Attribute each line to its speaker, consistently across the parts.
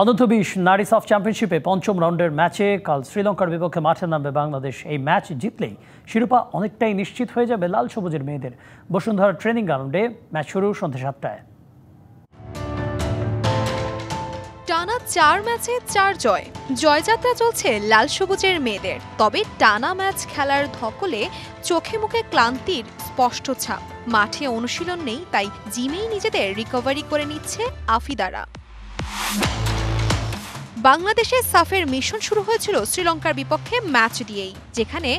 Speaker 1: অনূর্ধ্ব-20 নারী সাফ চ্যাম্পিয়নশিপে পঞ্চম রাউন্ডের ম্যাচে কাল শ্রীলঙ্কার বিপক্ষে মাঠে নামবে বাংলাদেশ। এই ম্যাচ জিতলেই শিরোপা অনেকটাই নিশ্চিত হয়ে যাবে লাল সবুজের মেয়েদের। বসুন্ধরা ট্রেনিং গ্রাউন্ডে ম্যাচ শুরু সন্ধ্যা 7টায়।
Speaker 2: টানা 4 ম্যাচে 4 জয়, জয়যাত্রা চলছে লাল সবুজের মেয়েদের। তবে টানা ম্যাচ খেলার ধকলে চোখে মুখে ক্লান্তির স্পষ্ট ছাপ। মাঠে অনুশীলন নেই, তাই জিমেই নিজেদের রিকভারি করে নিচ্ছে আফিদারা। বাংলাদেশের সাফের মিশন শুরু হয়েছিল শ্রীলঙ্কার বিপক্ষে ম্যাচ দিয়েই, যেখানে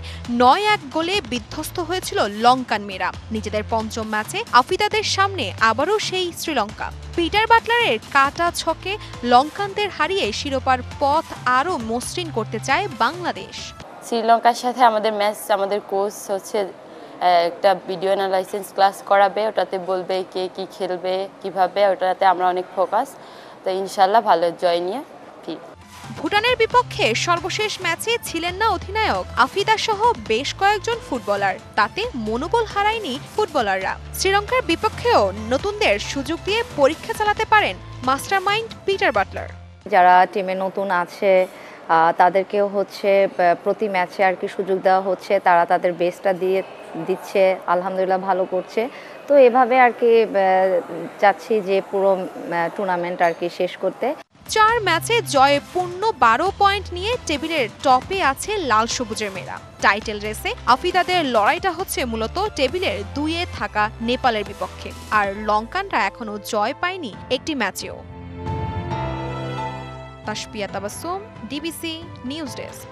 Speaker 2: 9-1 গোলে বিধ্বস্ত হয়েছিল লঙ্কান মেয়েরা। নিজেদের পঞ্চম ম্যাচে আফিদাদের সামনে আবারও সেই শ্রীলঙ্কা। পিটার বাটলারের কাটা ছকে লঙ্কানদের হারিয়ে শিরোপার পথ আরও মসৃণ করতে চায় বাংলাদেশ।
Speaker 3: শ্রীলঙ্কার সাথে আমাদের ম্যাচ, আমাদের কোচ হচ্ছে একটা ভিডিও অ্যানালাইসিস ক্লাস করাবে, ওটাতে বলবে কে কি খেলবে কিভাবে, ওটাতে আমরা অনেক ফোকাস। তো ইনশাল্লাহ ভালো জয় নিয়ে ফিরব।
Speaker 2: ভুটানের বিপক্ষে সর্বশেষ ম্যাচে ছিলেন না অধিনায়ক আফিদা সহ বেশ কয়েকজন ফুটবলার। তাতে মনোবল হারায়নি ফুটবলাররা। শ্রীলঙ্কার বিপক্ষেও নতুনদের সুযোগ দিয়ে পরীক্ষা চালাতে পারেন মাস্টারমাইন্ড পিটার বাটলার।
Speaker 4: যারা টিমে নতুন আছে তাদেরকেও হচ্ছে প্রতি ম্যাচে আর কি সুযোগ দেওয়া হচ্ছে, তারা তাদের বেস্টটা দিচ্ছে, আলহামদুলিল্লাহ ভালো করছে। তো এভাবে আর কি চাচ্ছি যে পুরো টুর্নামেন্ট আর কি শেষ করতে।
Speaker 2: 4 ম্যাচে জয়ে পূর্ণ 12 পয়েন্ট নিয়ে টেবিলের টপে আছে লাল সবুজের মেয়েরা। টাইটেল রেসে আফিদাদের লড়াইটা হচ্ছে মূলত টেবিলের 2-এ থাকা নেপালের বিপক্ষে। আর লঙ্কানরা এখনো জয় পায়নি একটি ম্যাচেও। Taspia Tabassum, DBC news desk.